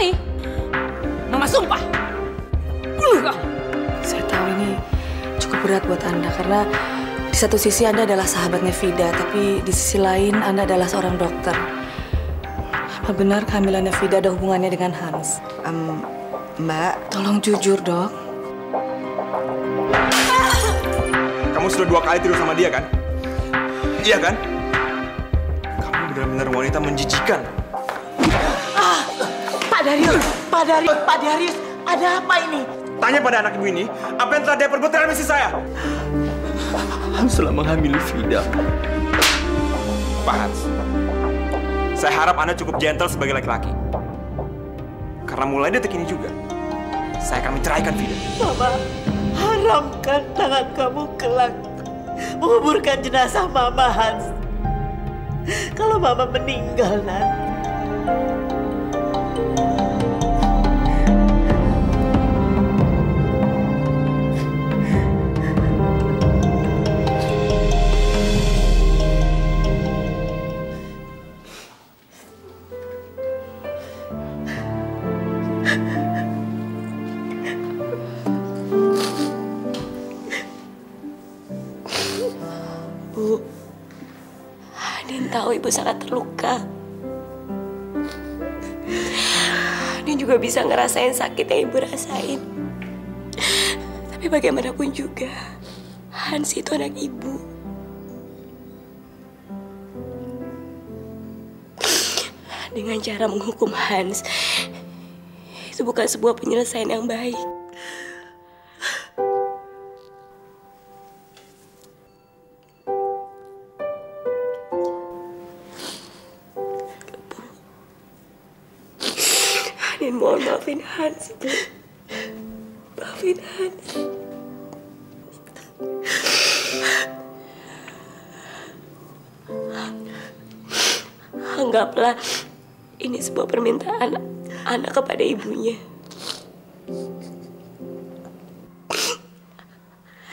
ini, Mama sumpah bunuh kamu. Saya tahu ini cukup berat buat Anda karena di satu sisi Anda adalah sahabatnya Vida, tapi di sisi lain Anda adalah seorang dokter. Apa benar kehamilannya Vida ada hubungannya dengan Hans? Mbak, Tolong jujur, Dok. Kamu sudah 2 kali tidur sama dia kan? Iya kan? Kamu benar-benar wanita menjijikan. Pak Darius, ada apa ini? Tanya pada anak ibu ini, apa yang telah dia perbuat terhadap istri saya? Hans telah menghamili Vida. Pak Hans, saya harap Anda cukup gentle sebagai laki-laki. Karena mulai detik ini juga, saya akan menceraikan Vida. Mama, haramkan tangan kamu kelak menguburkan jenazah Mama, Hans. Kalau Mama meninggal nanti. Bu, Anin tahu Ibu sangat terluka. Anin juga bisa ngerasain sakit yang Ibu rasain. Tapi bagaimanapun juga, Hans itu anak Ibu. Dengan cara menghukum Hans, itu bukan sebuah penyelesaian yang baik. Anin mohon maafin Hans, Bu. Maafin Hans. Anggaplah ini sebuah permintaan anak kepada ibunya.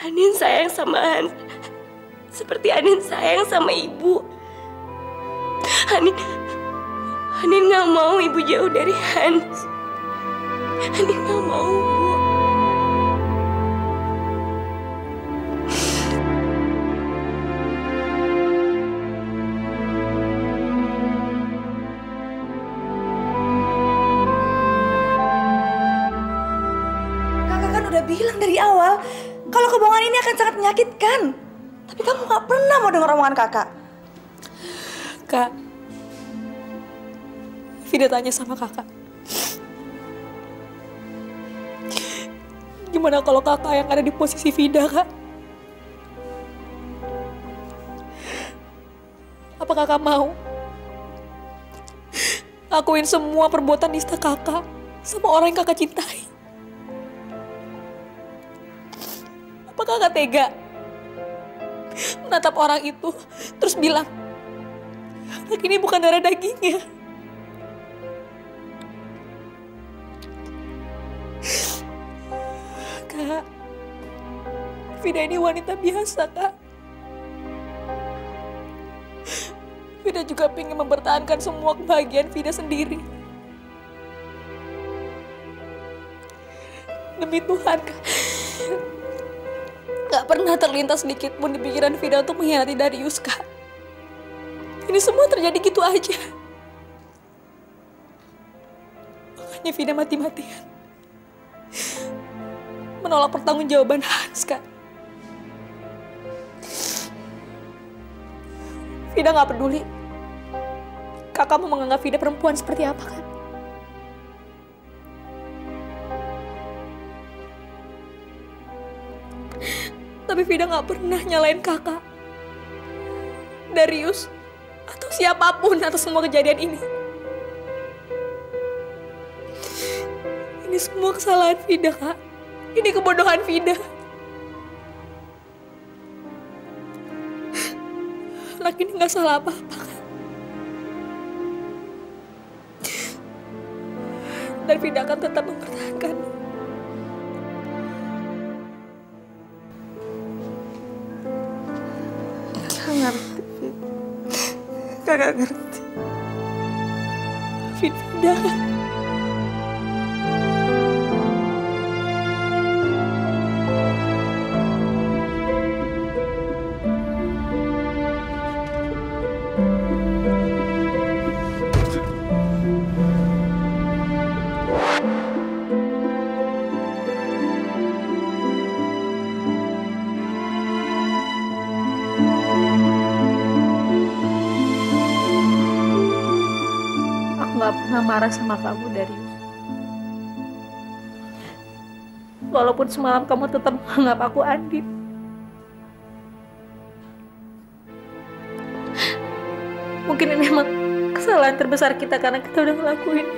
Anin sayang sama Hans seperti Anin sayang sama ibu. Anin nggak mau ibu jauh dari Hans. Anin nggak mau, Bu. Kakak kan udah bilang dari awal kalau kebohongan ini akan sangat menyakitkan. Tapi kamu nggak pernah mau dengar omongan kakak. Kak, Vida tanya sama kakak, gimana kalau kakak yang ada di posisi Vida, Kak? Apa kakak mau ngakuin semua perbuatan nista kakak sama orang yang kakak cintai? Apa kakak tega menatap orang itu terus bilang, anak ini bukan darah dagingnya? Kak, Vida ini wanita biasa, Kak. Vida juga pengen mempertahankan semua kebahagiaan Vida sendiri. Demi Tuhan, Kak, gak pernah terlintas sedikit pun di pikiran Vida untuk mengkhianati Darius, Kak. Ini semua terjadi gitu aja. Makanya Vida mati-matian menolak pertanggungjawaban Hans, Kak. Vida gak peduli kakak mau menganggap Vida perempuan seperti apa, kan? Tapi Vida gak pernah nyalain kakak, Darius, atau siapapun atas semua kejadian ini. Ini semua kesalahan Vida, Kak. Ini kebodohan Vida. Anak ini gak salah apa-apa, kan? Dan Vida akan tetap mempertahankan. Kakak ngerti, Fit. Kakak ngerti. Vida. marah sama kamu, Darius. Walaupun semalam kamu tetap menganggap aku Andin. Mungkin ini memang kesalahan terbesar kita karena kita udah ngelakuin.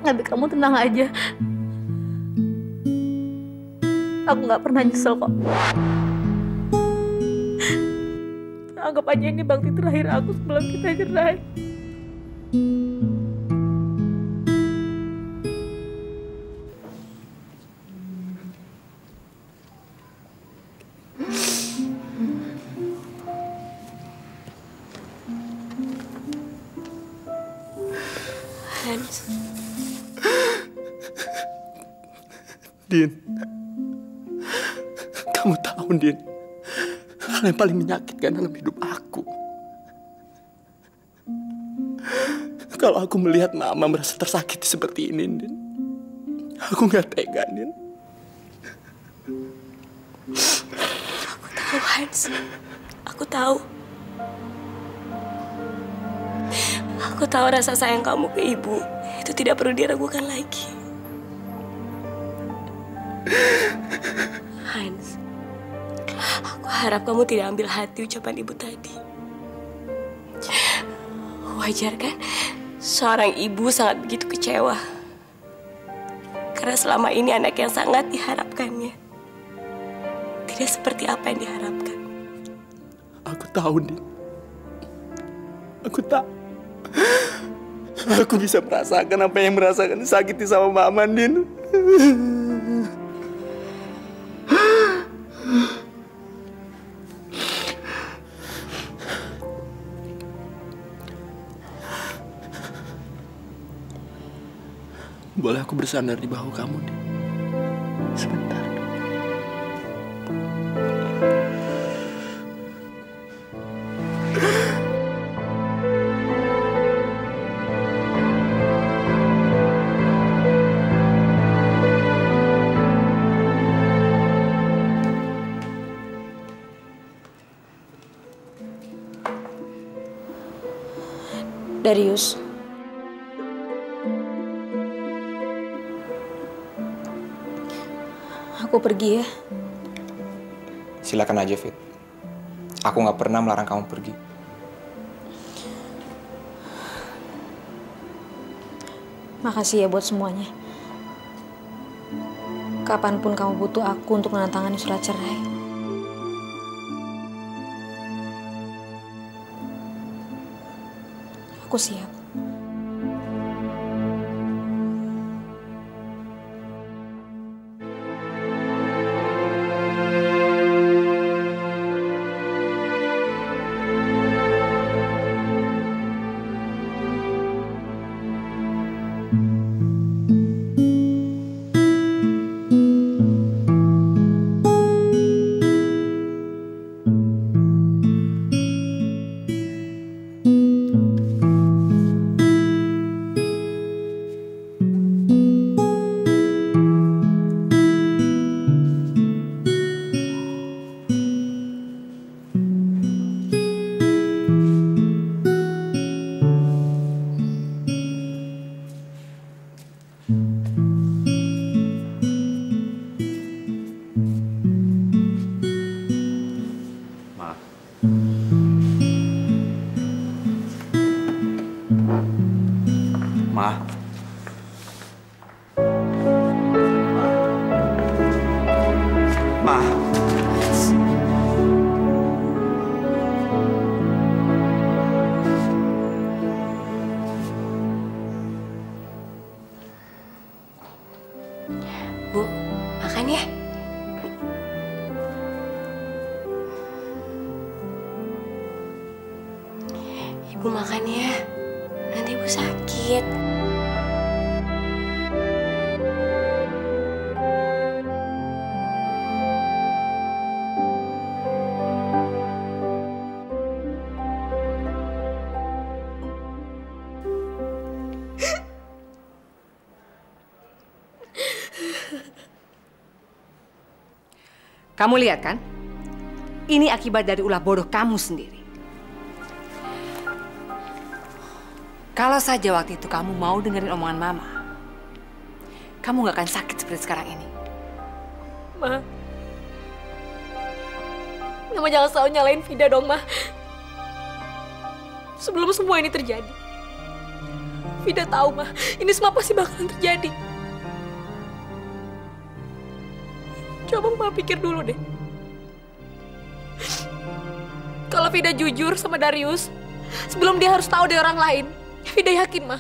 Tapi kamu tenang aja. Aku gak pernah nyesel kok. Anggap aja ini bakti terakhir aku sebelum kita cerai. Hans. Din, kamu tahu, Din, hal yang paling menyakitkan dalam hidup aku, kalau aku melihat Mama merasa tersakiti seperti ini, Din. Aku nggak tega, Din. Aku tahu, Hans. Aku tahu. Aku tahu rasa sayang kamu ke ibu itu tidak perlu diragukan lagi. Hans, aku harap kamu tidak ambil hati ucapan ibu tadi. Wajar kan? Seorang ibu sangat begitu kecewa. Karena selama ini anak yang sangat diharapkannya tidak seperti apa yang diharapkan. Aku tahu, Din. Aku tahu. Aku bisa merasakan apa yang merasakan disakiti sama Mama, Din. Boleh aku bersandar di bahu kamu, Din? Sebentar. Darius, aku pergi ya. Silakan aja, Fit. Aku nggak pernah melarang kamu pergi. Makasih ya buat semuanya. Kapanpun kamu butuh aku untuk menandatangani surat cerai. Aku siap. Ma. Ma. Bu, makan ya. Ibu makan ya. Nanti ibu sakit. Kamu lihat kan? Ini akibat dari ulah bodoh kamu sendiri. Kalau saja waktu itu kamu mau dengerin omongan Mama, kamu gak akan sakit seperti sekarang ini. Ma, Mama jangan selalu nyalain Vida dong, Ma. Sebelum semua ini terjadi, Vida tahu, Ma, ini semua pasti bakalan terjadi. Coba Ma pikir dulu deh. Kalau Vida jujur sama Darius, sebelum dia harus tahu dari orang lain, Vida yakin, Ma,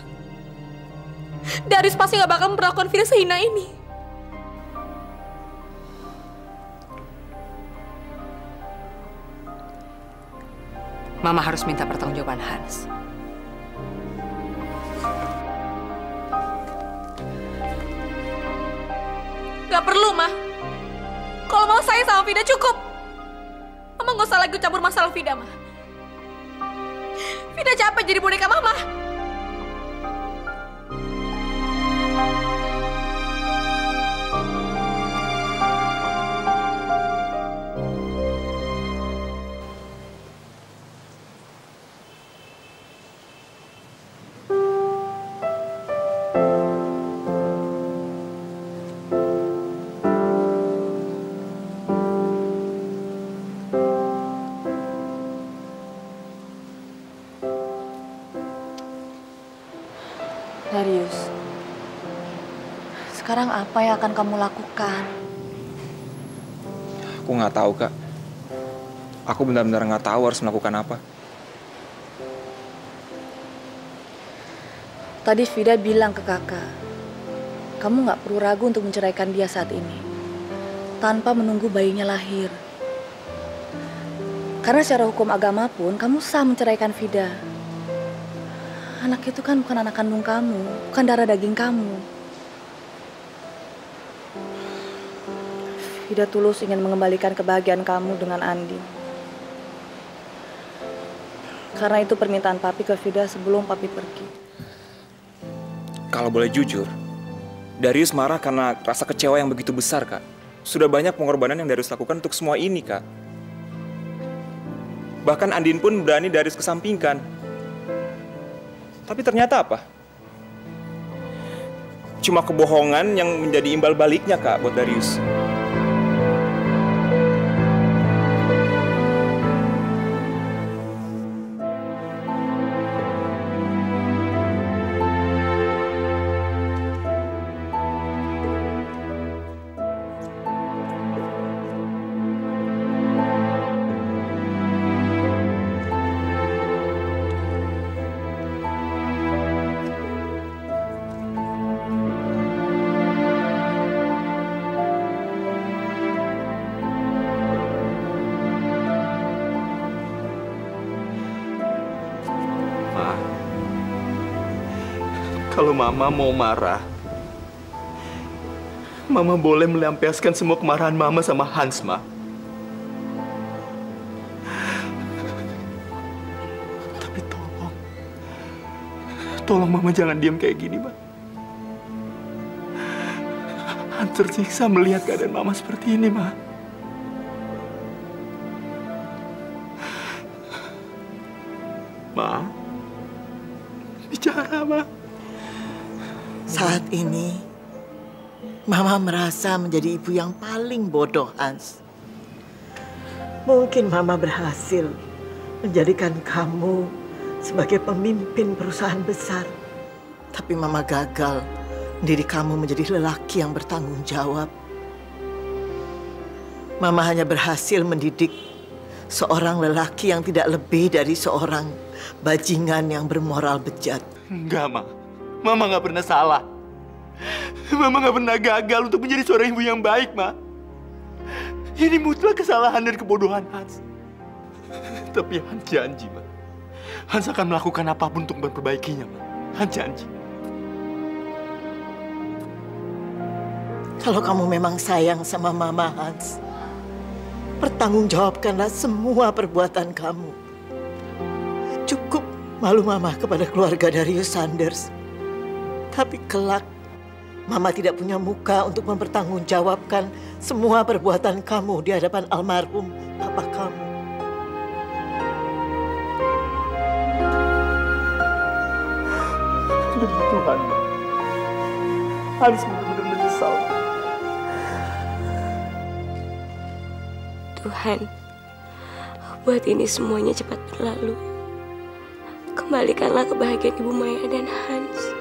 Darius pasti gak bakal memperlakukan Vida sehina ini. Mama harus minta pertanggungjawaban Hans. Gak perlu, Ma. Kalau mau sayang sama Vida cukup. Mama gak usah lagi campur masalah Vida, Ma. Vida capek jadi boneka Mama. Darius, sekarang apa yang akan kamu lakukan? Aku nggak tahu, Kak. Aku benar-benar nggak tahu harus melakukan apa. Tadi Vida bilang ke kakak, kamu nggak perlu ragu untuk menceraikan dia saat ini, tanpa menunggu bayinya lahir. Karena secara hukum agama pun, kamu sah menceraikan Vida. Anak itu kan bukan anak kandung kamu, bukan darah daging kamu. Vida tulus ingin mengembalikan kebahagiaan kamu dengan Andin. Karena itu permintaan Papi ke Vida sebelum Papi pergi. Kalau boleh jujur, Darius marah karena rasa kecewa yang begitu besar, Kak. Sudah banyak pengorbanan yang Darius lakukan untuk semua ini, Kak. Bahkan Andin pun berani Darius kesampingkan. Tapi ternyata apa? Cuma kebohongan yang menjadi imbal baliknya, Kak, buat Darius. Kalau Mama mau marah, Mama boleh melampiaskan semua kemarahan Mama sama Hans, Ma. Tapi tolong Mama jangan diam kayak gini, Ma. Hans tersiksa melihat keadaan Mama seperti ini, Ma. Ma, bicara, Ma. Saat ini, Mama merasa menjadi ibu yang paling bodoh, Hans. Mungkin Mama berhasil menjadikan kamu sebagai pemimpin perusahaan besar. Tapi Mama gagal mendidik kamu menjadi lelaki yang bertanggung jawab. Mama hanya berhasil mendidik seorang lelaki yang tidak lebih dari seorang bajingan yang bermoral bejat. Enggak, Ma. Mama nggak pernah salah. Mama nggak pernah gagal untuk menjadi seorang ibu yang baik, Ma. Ini mutlak kesalahan dan kebodohan Hans. Tapi Hans janji, Ma. Hans akan melakukan apapun untuk memperbaikinya, Ma. Hans janji. Kalau kamu memang sayang sama Mama, Hans, pertanggungjawabkanlah semua perbuatan kamu. Cukup malu Mama kepada keluarga Darius Sanders. Tapi kelak, Mama tidak punya muka untuk mempertanggungjawabkan semua perbuatan kamu di hadapan almarhum papa kamu. Demi Tuhan, Ma. Hans benar-benar menyesal. Tuhan, buat ini semuanya cepat berlalu. Kembalikanlah kebahagiaan Ibu Maya dan Hans.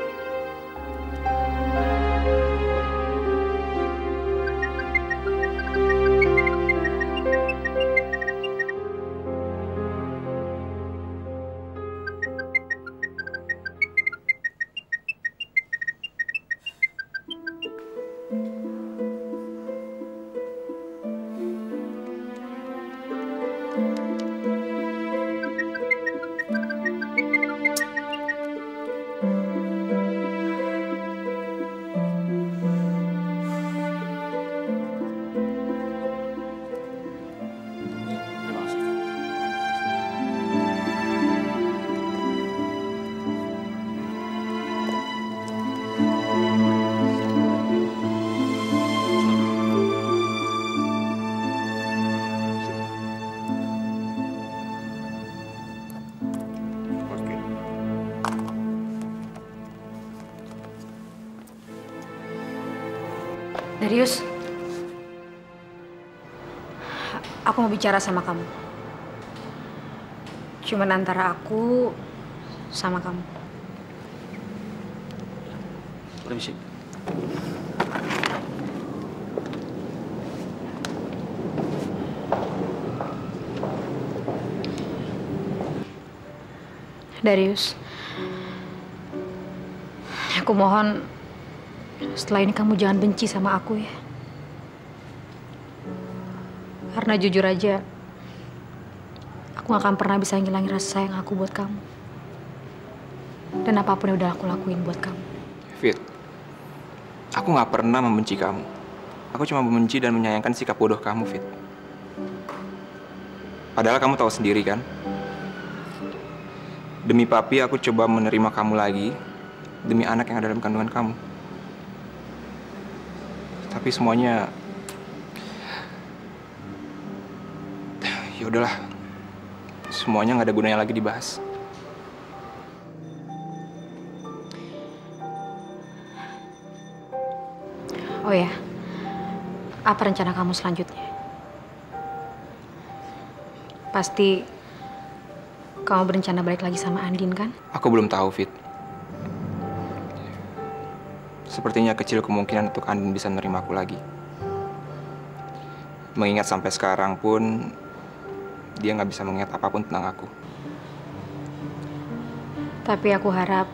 Darius, aku mau bicara sama kamu. Cuman antara aku sama kamu. Permisi. Darius, aku mohon setelah ini kamu jangan benci sama aku ya. Karena jujur aja, aku gak akan pernah bisa ngilangin rasa sayang aku buat kamu. Dan apapun yang udah aku lakuin buat kamu. Fit, aku gak pernah membenci kamu. Aku cuma membenci dan menyayangkan sikap bodoh kamu, Fit. Padahal kamu tahu sendiri kan? Demi papi, aku coba menerima kamu lagi. Demi anak yang ada dalam kandungan kamu. Tapi semuanya, ya udahlah, semuanya nggak ada gunanya lagi dibahas. Oh ya, apa rencana kamu selanjutnya? Pasti kamu berencana balik lagi sama Andin kan? Aku belum tahu, Fit. Sepertinya kecil kemungkinan untuk Andin bisa menerima aku lagi. Mengingat sampai sekarang pun, dia nggak bisa mengingat apapun tentang aku. Tapi aku harap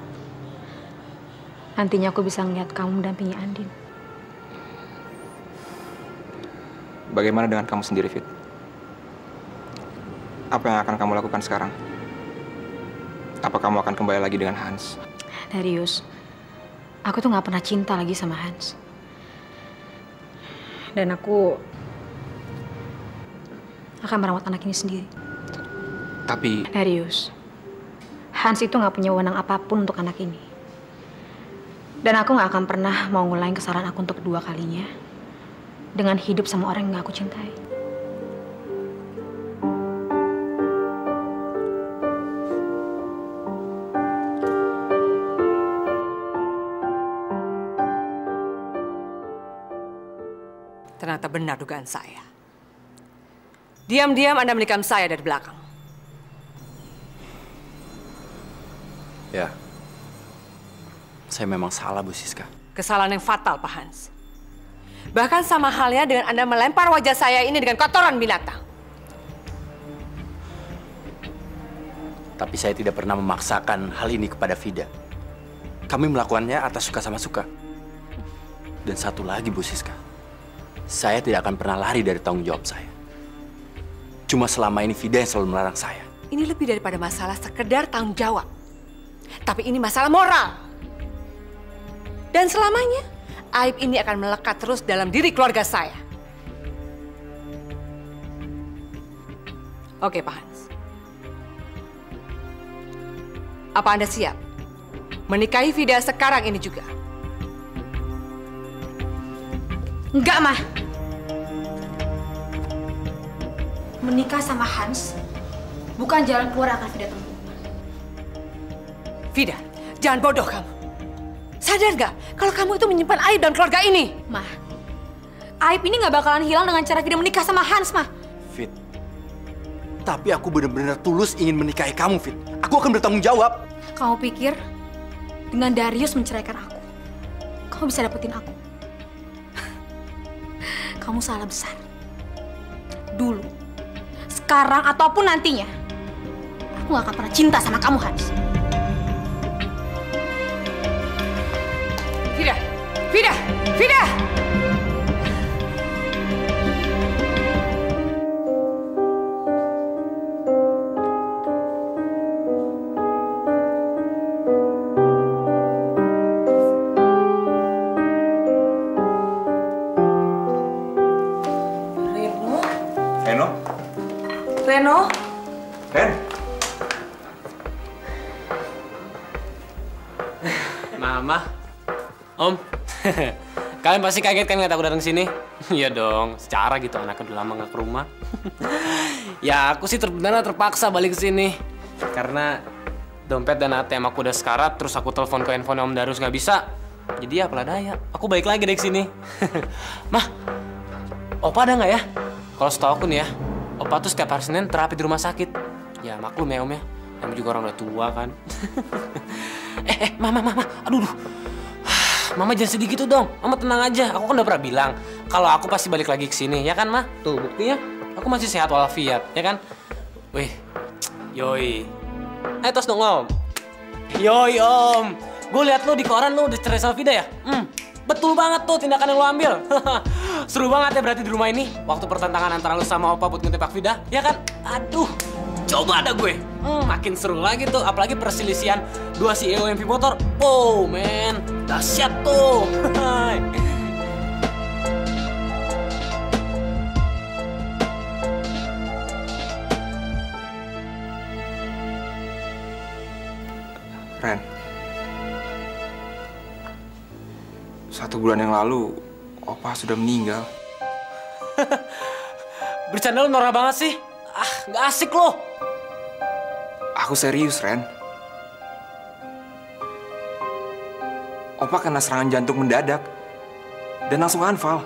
nantinya aku bisa ngeliat kamu mendampingi Andin. Bagaimana dengan kamu sendiri, Fit? Apa yang akan kamu lakukan sekarang? Apa kamu akan kembali lagi dengan Hans? Darius, aku tuh gak pernah cinta lagi sama Hans. Dan aku akan merawat anak ini sendiri. Tapi... Darius, Hans itu gak punya wewenang apapun untuk anak ini. Dan aku gak akan pernah mau ngulangin kesalahan aku untuk kedua kalinya dengan hidup sama orang yang gak aku cintai. Ternyata benar dugaan saya. Diam-diam Anda menikam saya dari belakang. Ya, saya memang salah, Bu Siska. Kesalahan yang fatal, Pak Hans. Bahkan sama halnya dengan Anda melempar wajah saya ini dengan kotoran binatang. Tapi saya tidak pernah memaksakan hal ini kepada Vida. Kami melakukannya atas suka sama suka. Dan satu lagi, Bu Siska. Saya tidak akan pernah lari dari tanggung jawab saya. Cuma selama ini Vida yang selalu melarang saya. Ini lebih daripada masalah sekedar tanggung jawab. Tapi ini masalah moral. Dan selamanya, aib ini akan melekat terus dalam diri keluarga saya. Oke, Pak Hans. Apa Anda siap menikahi Vida sekarang ini juga? Enggak, Ma. Menikah sama Hans bukan jalan keluar akan Vida tempuh. Vida, jangan bodoh kamu. Sadar gak kalau kamu itu menyimpan aib dalam keluarga ini? Ma, aib ini nggak bakalan hilang dengan cara Vida menikah sama Hans, Ma. Fit, tapi aku benar-benar tulus ingin menikahi kamu, Fit. Aku akan bertanggung jawab. Kamu pikir dengan Darius menceraikan aku, kamu bisa dapetin aku? Kamu salah besar. Dulu, sekarang, ataupun nantinya, aku gak akan pernah cinta sama kamu, Hans. Vida! Vida! Vida! Reno? Reno? Ren? Mama, Om, kalian pasti kaget kan ngeliat aku datang sini? Iya dong, secara gitu anaknya udah lama nggak ke rumah. Ya aku sih benar terpaksa balik ke sini karena dompet dan ATM aku udah sekarat, terus aku telepon ke handphone Om Darius nggak bisa. Jadi ya apalah daya, aku balik lagi dari sini. Mah, Opa ada nggak ya? Kalau setahu aku nih ya, Opa tuh setiap hari Senin terapi di rumah sakit. Ya maklum ya Om ya, namanya juga orang udah tua kan. Mama, aduh. Mama jangan sedih gitu dong. Mama tenang aja. Aku kan udah pernah bilang kalau aku pasti balik lagi ke sini, ya kan, Ma? Tuh buktinya. Aku masih sehat walafiat, ya kan? Wih, yoi. Ayo tos dong, Om. Yoi, Om. Gue liat lo di koran lo udah cerai sama Vida ya? Betul banget tuh tindakan yang lo ambil. Seru banget ya berarti di rumah ini. Waktu pertentangan antara lo sama Opa buat ngetembak Vida, ya kan? Aduh, coba ada gue. Makin seru lagi tuh, apalagi perselisihan dua CEO MV motor. Oh, men, dahsyat tuh. Ren, 1 bulan yang lalu, Opa sudah meninggal. Bercanda lo norak banget sih. Nggak asik lo. Aku serius, Ren. Opa kena serangan jantung mendadak dan langsung anfal.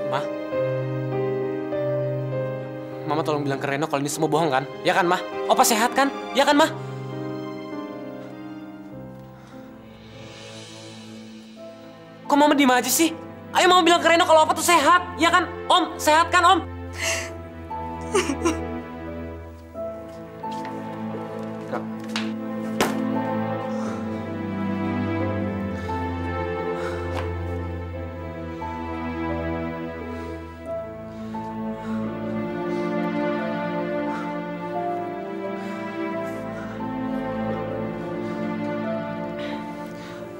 Ma, Mama tolong bilang ke Reno kalau ini semua bohong kan? Ya kan, Ma? Opa sehat kan? Ya kan, Ma? Kok Mama diem aja sih? Ayo Mama bilang ke Reno kalau Opa tuh sehat. Ya kan, Om? Sehat kan, Om?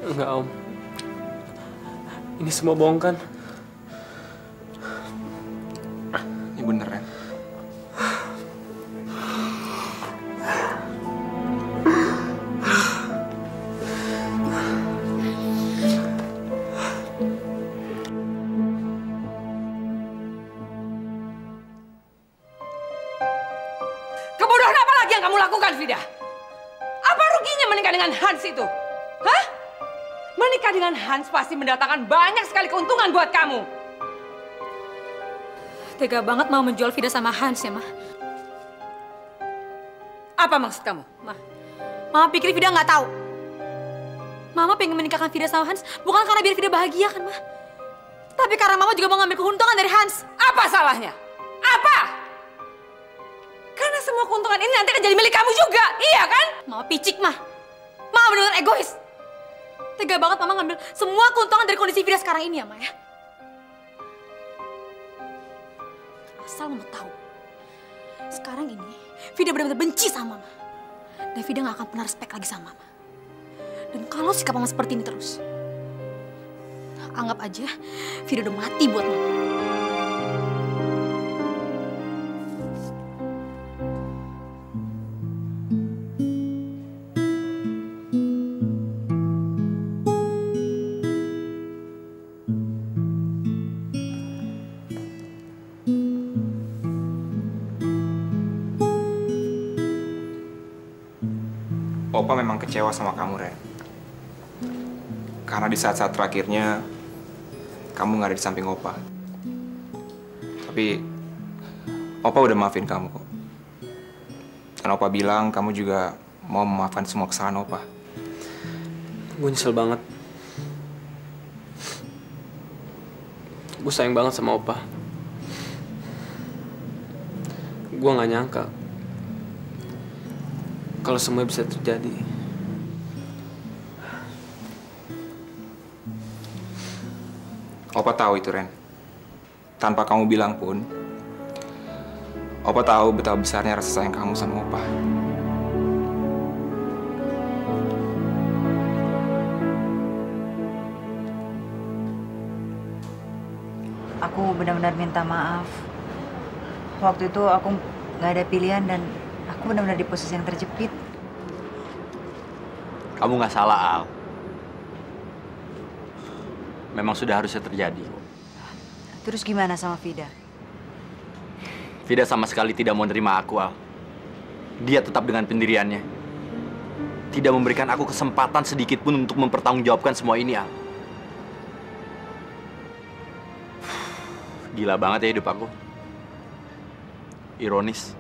Enggak, Om. Ini semua bohong kan? Ini bener, Ren. Kebodohan apa lagi yang kamu lakukan, Vida? Apa ruginya menikah dengan Hans itu? Hah? Menikah dengan Hans pasti mendatangkan banyak sekali keuntungan buat kamu. Tega banget mau menjual Vida sama Hans ya, Ma. Apa maksud kamu? Mama pikir Vida nggak tahu. Mama pengen menikahkan Vida sama Hans bukan karena biar Vida bahagia kan, Ma? Tapi karena Mama juga mau ngambil keuntungan dari Hans. Apa salahnya? Apa? Karena semua keuntungan ini nanti akan jadi milik kamu juga, iya kan? Mama picik, Ma. Mama benar-benar egois. Tega banget Mama ngambil semua keuntungan dari kondisi Vida sekarang ini ya, Ma ya. Asal Mama tahu, sekarang ini Vida benar-benar benci sama Mama. Dan Vida gak akan pernah respect lagi sama Mama. Dan kalau sikap Mama seperti ini terus, anggap aja Vida udah mati buat Mama. Opa memang kecewa sama kamu, Ren. Karena di saat-saat terakhirnya, kamu nggak ada di samping Opa. Tapi, Opa udah maafin kamu kok. Dan Opa bilang kamu juga mau memaafkan semua kesalahan Opa. Gue nyesel banget. Gue sayang banget sama Opa. Gue gak nyangka kalau semua bisa terjadi. Opa tahu itu, Ren. Tanpa kamu bilang pun, Opa tahu betapa besarnya rasa sayang kamu sama Opa. Aku benar-benar minta maaf. Waktu itu aku nggak ada pilihan dan aku benar-benar di posisi yang terjepit. Kamu nggak salah, Al. Memang sudah harusnya terjadi. Terus gimana sama Vida? Vida sama sekali tidak mau nerima aku, Al. Dia tetap dengan pendiriannya. Tidak memberikan aku kesempatan sedikit pun untuk mempertanggungjawabkan semua ini, Al. Gila banget ya hidup aku. Ironis.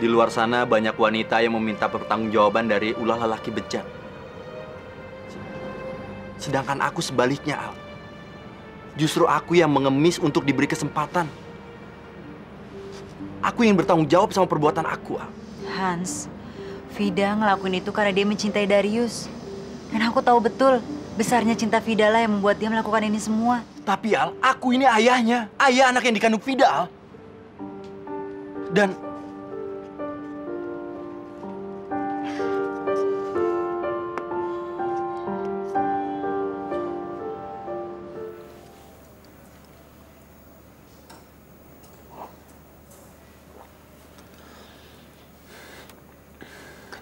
Di luar sana banyak wanita yang meminta pertanggungjawaban dari ulah lelaki bejat. Sedangkan aku sebaliknya, Al. Justru aku yang mengemis untuk diberi kesempatan. Aku ingin bertanggung jawab sama perbuatan aku, Al. Hans, Vida ngelakuin itu karena dia mencintai Darius. Dan aku tahu betul besarnya cinta Vida lah yang membuat dia melakukan ini semua. Tapi Al, aku ini ayahnya. Ayah anak yang dikandung Vida, Al. Dan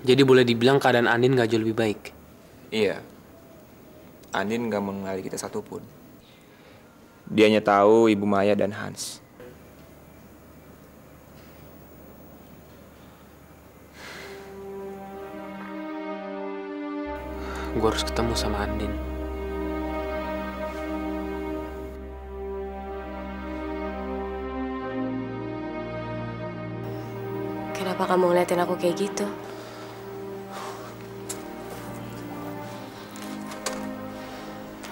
jadi boleh dibilang keadaan Andin gak jauh lebih baik? Iya. Andin nggak mengenali kita satupun. Dia hanya tahu Ibu Maya dan Hans. Gue harus ketemu sama Andin. Kenapa kamu ngeliatin aku kayak gitu?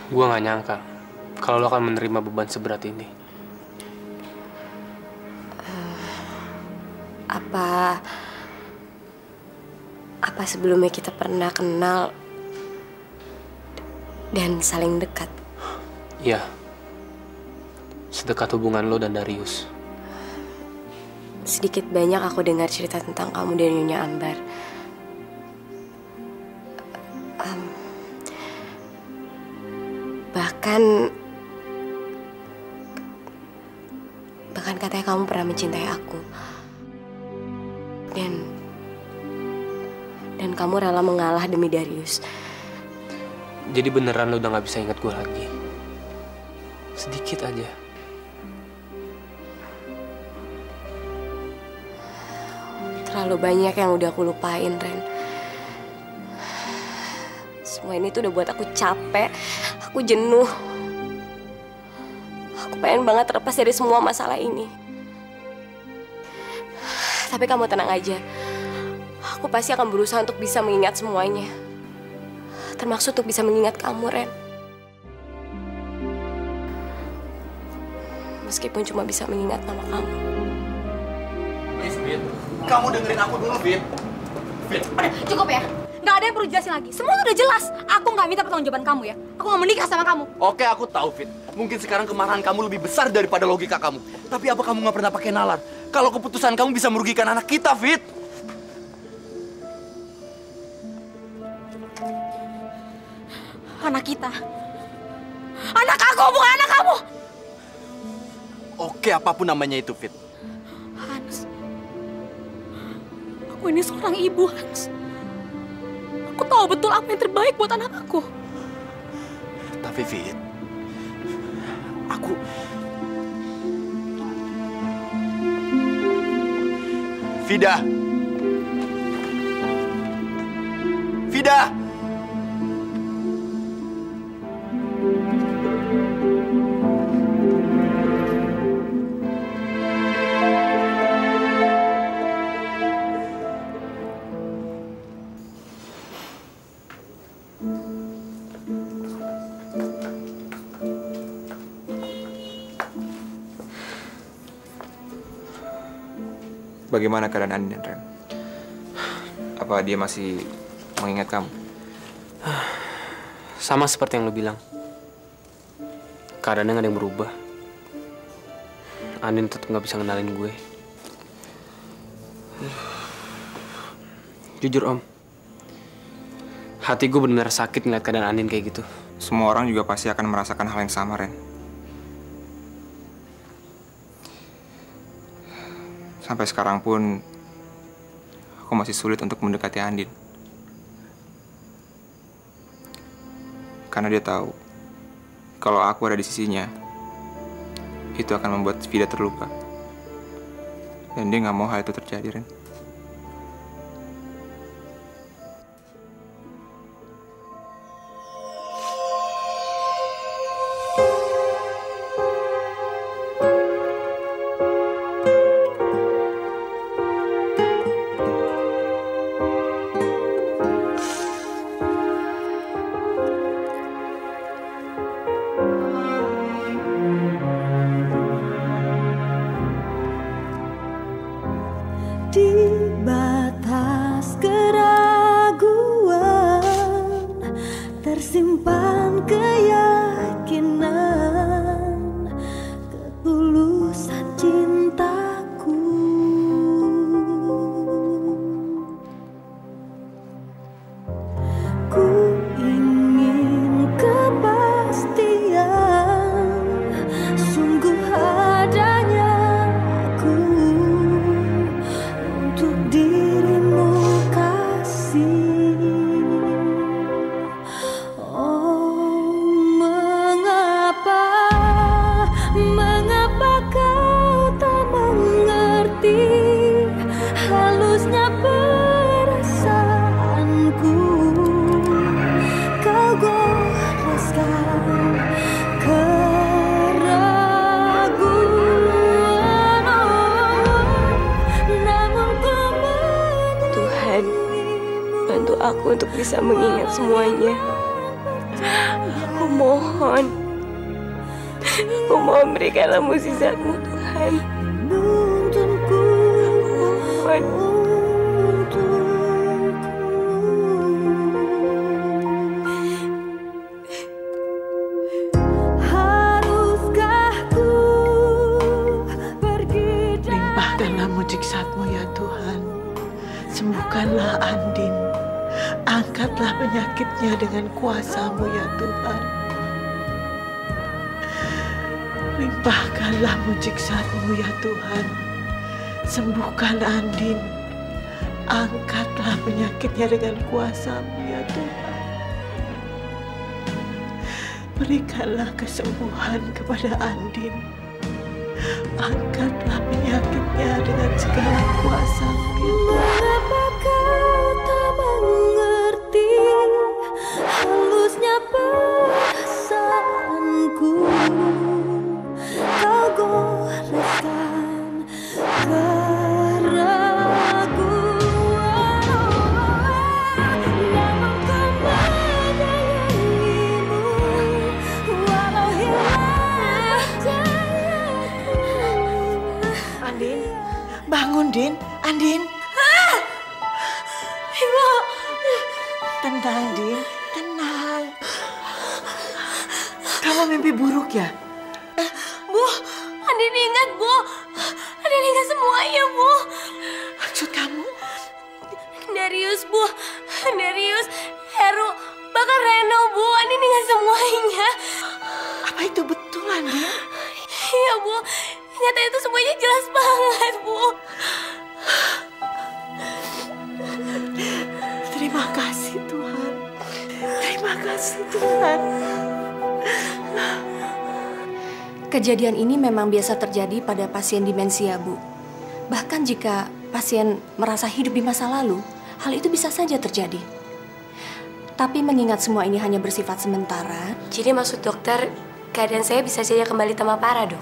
Gue gak nyangka kalau lo akan menerima beban seberat ini. Apa sebelumnya kita pernah kenal dan saling dekat? Iya. Sedekat hubungan lo dan Darius. Sedikit banyak aku dengar cerita tentang kamu dan Nyonya Ambar. Bahkan katanya kamu pernah mencintai aku. Dan kamu rela mengalah demi Darius. Jadi beneran lo udah gak bisa ingat gue lagi? Sedikit aja. Terlalu banyak yang udah aku lupain, Ren. Semua ini tuh udah buat aku capek. Aku jenuh. Aku pengen banget terlepas dari semua masalah ini. Tapi kamu tenang aja. Aku pasti akan berusaha untuk bisa mengingat semuanya. Termasuk untuk bisa mengingat kamu, Ren. Meskipun cuma bisa mengingat nama kamu. Fit, kamu dengerin aku dulu, Fit. Fit. Udah, cukup ya. Nggak ada yang perlu jelasin lagi. Semua udah jelas. Aku nggak minta pertanggungjawaban kamu ya. Aku nggak menikah sama kamu. Oke, aku tahu, Fit. Mungkin sekarang kemarahan kamu lebih besar daripada logika kamu. Tapi apa kamu nggak pernah pakai nalar? Kalau keputusan kamu bisa merugikan anak kita, Fit. Anak kita. Anak aku, bukan anak kamu. Oke, apapun namanya itu, Fit. Hans. Aku ini seorang ibu, Hans. Aku tahu betul apa yang terbaik buat anak aku. Tapi, Fit, Vida. Vida! Bagaimana keadaan Andin dan Ren? Apa dia masih mengingat kamu? Sama seperti yang lo bilang. Keadaannya nggak ada yang berubah. Andin tetap nggak bisa ngenalin gue. Jujur Om, hati gue benar-benar sakit ngeliat keadaan Andin kayak gitu. Semua orang juga pasti akan merasakan hal yang sama, Ren. Sampai sekarang pun, aku masih sulit untuk mendekati Andin. Karena dia tahu, kalau aku ada di sisinya, itu akan membuat Vida terluka. Dan dia nggak mau hal itu terjadi, Ren. Di batas keraguan tersimpan keyakinan ketulusan cintaku. Ku ingin kepastian, sungguh adanya aku untuk dirimu kasih. Oh, mengapa kau tak mengerti halusnya perasaanku? Kau goreskan keraguan, namun ku Tuhan, bantu aku untuk bisa mengingat semuanya. Aku mohon berikanlah mukjizat-Mu, Tuhan. menuntunku Mohon. Haruskah ku pergi dari Limpahkanlah mujizat-Mu ya Tuhan. Sembuhkanlah Andin. Angkatlah penyakitnya dengan kuasa-Mu ya Tuhan. Limpahkanlah mujizat-Mu ya Tuhan. Sembuhkan Andin. Angkatlah penyakitnya dengan kuasa-Mu ya Tuhan. Berikanlah kesembuhan kepada Andin. Angkatlah penyakitnya dengan segala kuasa-Mu ya Tuhan. Mengapa kau tak mengerti halusnya perasaanku? Kau goreskan keraguan, namun ku menyayangimu walau hilang percayaku. Andin, bangun Din, Andin. Ibu, Tenang Din, tenang. Kamu mimpi buruk ya? Bu, Andin ingat, Bu. Andin ingat semuanya, Bu. Maksud kamu? Darius, Bu. Darius, Heru, bahkan Reno, Bu. Andin ingat semuanya. Apa itu betul, Andin? Iya, Bu. Ingatan itu semuanya jelas banget, Bu. Terima kasih Tuhan. Terima kasih Tuhan. Kejadian ini memang biasa terjadi pada pasien demensia, Bu. Bahkan jika pasien merasa hidup di masa lalu, hal itu bisa saja terjadi. Tapi mengingat semua ini hanya bersifat sementara. Jadi maksud dokter, keadaan saya bisa saja kembali tambah parah, Dok?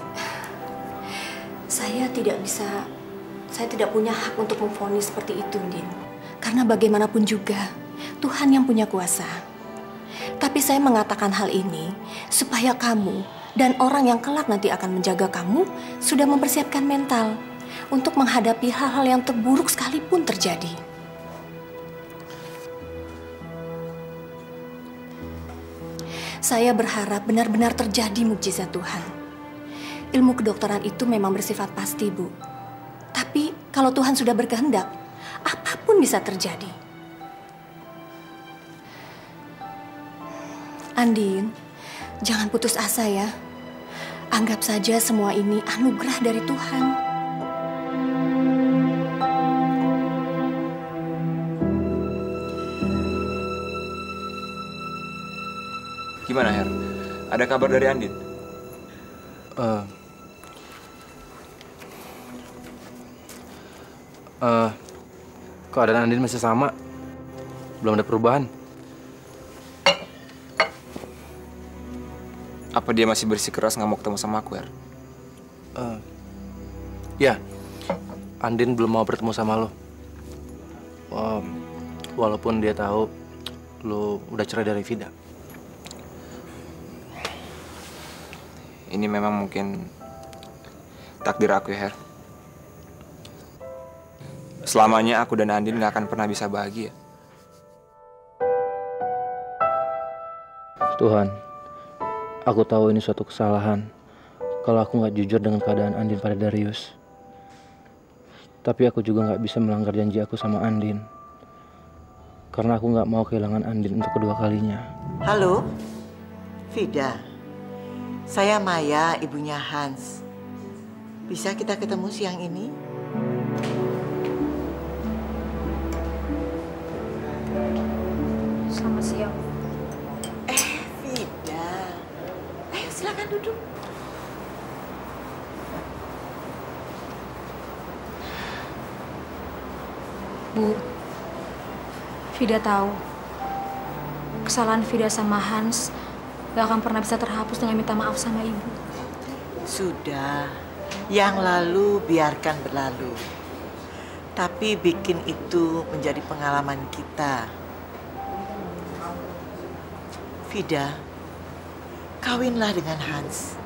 Saya tidak punya hak untuk memvonis seperti itu, Din. Karena bagaimanapun juga, Tuhan yang punya kuasa. Tapi saya mengatakan hal ini supaya kamu dan orang yang kelak nanti akan menjaga kamu sudah mempersiapkan mental untuk menghadapi hal-hal yang terburuk sekalipun terjadi. Saya berharap benar-benar terjadi mukjizat Tuhan. Ilmu kedokteran itu memang bersifat pasti, Bu. Tapi kalau Tuhan sudah berkehendak, apapun bisa terjadi. Andin, jangan putus asa ya. Anggap saja semua ini anugerah dari Tuhan. Gimana, Her? Ada kabar dari Andin? Keadaan Andin masih sama. Belum ada perubahan. Apa dia masih bersikeras nggak mau ketemu sama aku, Her? Ya, Andin belum mau bertemu sama lo. Walaupun dia tahu lo udah cerai dari Vida. Ini memang mungkin takdir aku ya, Her. Selamanya aku dan Andin gak akan pernah bisa bahagia. Tuhan, aku tahu ini suatu kesalahan kalau aku gak jujur dengan keadaan Andin pada Darius. Tapi aku juga gak bisa melanggar janji aku sama Andin. Karena aku gak mau kehilangan Andin untuk kedua kalinya. Halo, Vida. Saya Maya, ibunya Hans. Bisa kita ketemu siang ini? Selamat siang. Vida. Ayo silakan duduk. Bu, Vida tahu kesalahan Vida sama Hans gak akan pernah bisa terhapus dengan minta maaf sama ibu. Sudah, yang lalu biarkan berlalu. Tapi bikin itu menjadi pengalaman kita. Vida, kawinlah dengan Hans.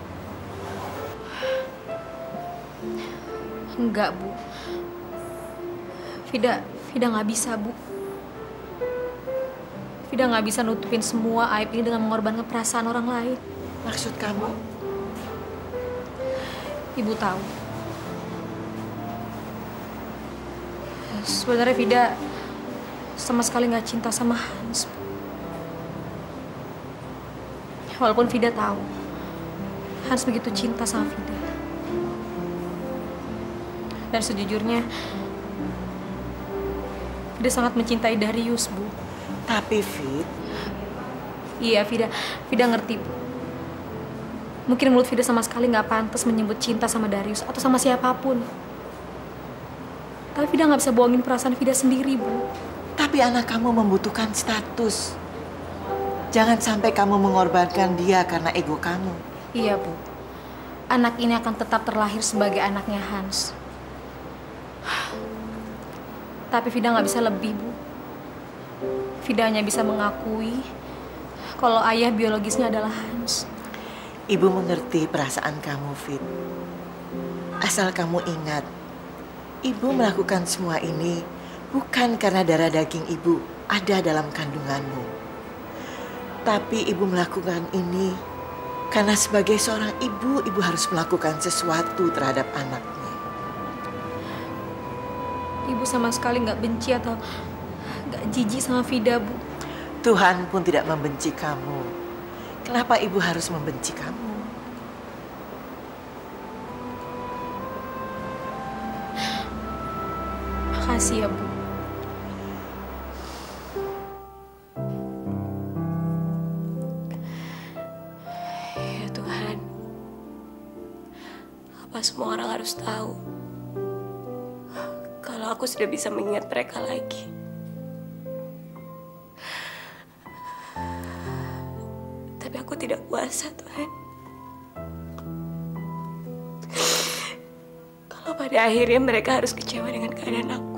Enggak, Bu. Vida nggak bisa, Bu. Vida nggak bisa nutupin semua aib ini dengan mengorbankan perasaan orang lain. Maksud kamu? Ibu tahu. Sebenarnya Vida sama sekali nggak cinta sama Hans. Walaupun Vida tahu Hans begitu cinta sama Vida. Dan sejujurnya Vida sangat mencintai Darius, Bu. Tapi Vid, iya Vida ngerti, Bu. Mungkin mulut Vida sama sekali nggak pantas menyebut cinta sama Darius atau sama siapapun. Tapi Vida nggak bisa bohongin perasaan Vida sendiri, Bu. tapi anak kamu membutuhkan status. Jangan sampai kamu mengorbankan dia karena ego kamu. Iya, Bu. Anak ini akan tetap terlahir sebagai anaknya Hans. Tapi Vida nggak bisa lebih, Bu. Vida hanya bisa mengakui kalau ayah biologisnya adalah Hans. Ibu mengerti perasaan kamu, Fit. Asal kamu ingat, ibu melakukan semua ini bukan karena darah daging ibu ada dalam kandunganmu. Tapi ibu melakukan ini karena sebagai seorang ibu, ibu harus melakukan sesuatu terhadap anaknya. Ibu sama sekali nggak benci atau nggak jijik sama Vida, Bu. Tuhan pun tidak membenci kamu. Kenapa ibu harus membenci kamu? Makasih ya, Bu. Ya Tuhan, apa semua orang harus tahu kalau aku sudah bisa mengingat mereka lagi? aku tidak kuasa, Tuhan. Kalau pada akhirnya mereka harus kecewa dengan keadaan aku.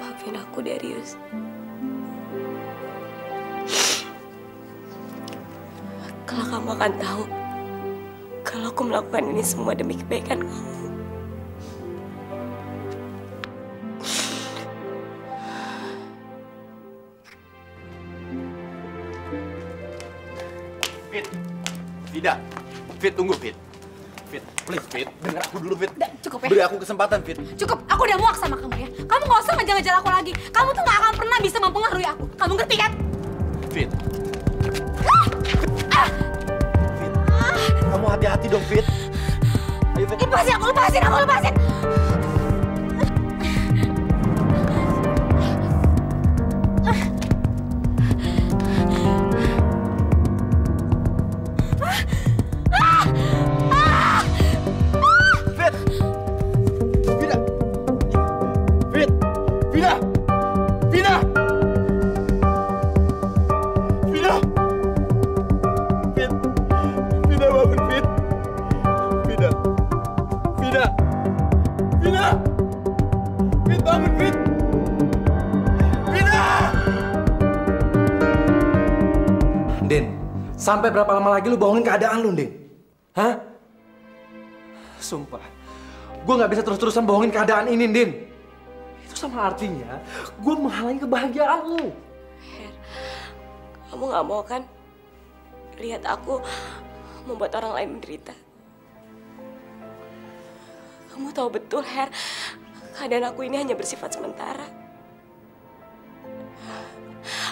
Maafin aku, Darius. Kalau kamu akan tahu kalau aku melakukan ini semua demi kebaikan kamu. Fit, Vida, Fit tunggu Fit. Fit, please Fit, dengar aku dulu Fit. Cukup ya. Beri aku kesempatan Fit. Cukup, aku udah muak sama kamu ya. Kamu gak usah ngejar-ngejar aku lagi. Kamu tuh gak akan pernah bisa mempengaruhi aku. Kamu ngerti kan? Fit. Fit. Kamu hati-hati dong Fit. Ayo Fit. Lepasin, aku lepasin. Din, sampai berapa lama lagi lu bohongin keadaan lu, Din? Hah? Sumpah, gue gak bisa terus-terusan bohongin keadaan ini, Din. Itu sama artinya gue menghalangi kebahagiaan lu. Her, kamu gak mau kan lihat aku membuat orang lain menderita? Kamu tahu betul, Her, keadaan aku ini hanya bersifat sementara.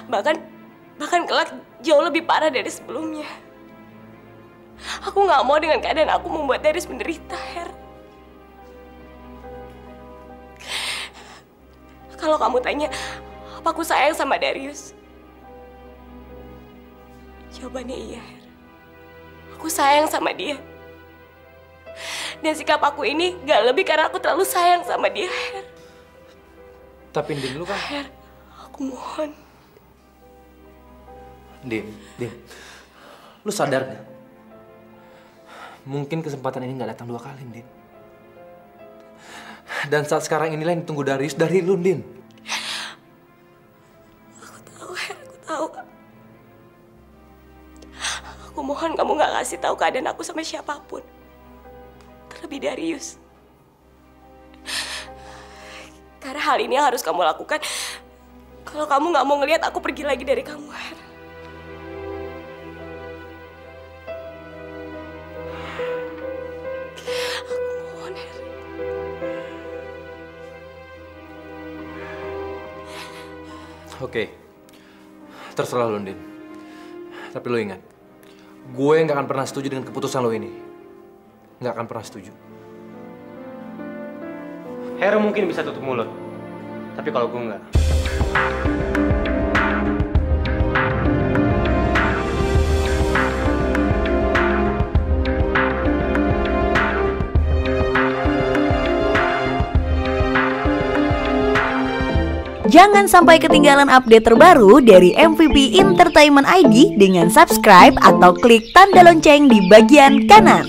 Bahkan kelak jauh lebih parah dari sebelumnya. Aku gak mau dengan keadaan aku membuat Darius menderita, Her. Kalau kamu tanya, apa aku sayang sama Darius? Jawabannya iya, Her. Aku sayang sama dia. Dan sikap aku ini gak lebih karena aku terlalu sayang sama dia, Her. Tapi Din, lu kan... Her, aku mohon. Din, lu sadar gak? Mungkin kesempatan ini gak datang 2 kali, Din. Dan saat sekarang inilah yang ditunggu Darius dari lu, Din. Aku tahu, Her, aku tahu. Aku mohon kamu gak kasih tahu keadaan aku sama siapapun. Terlebih Darius. Karena hal ini yang harus kamu lakukan kalau kamu gak mau ngelihat aku pergi lagi dari kamu, Her. Oke, terserah lu, Din. Tapi lu ingat, gue nggak akan pernah setuju dengan keputusan lu ini. Nggak akan pernah setuju. Hero mungkin bisa tutup mulut, tapi kalau gue nggak. Jangan sampai ketinggalan update terbaru dari MVP Entertainment ID dengan subscribe atau klik tanda lonceng di bagian kanan.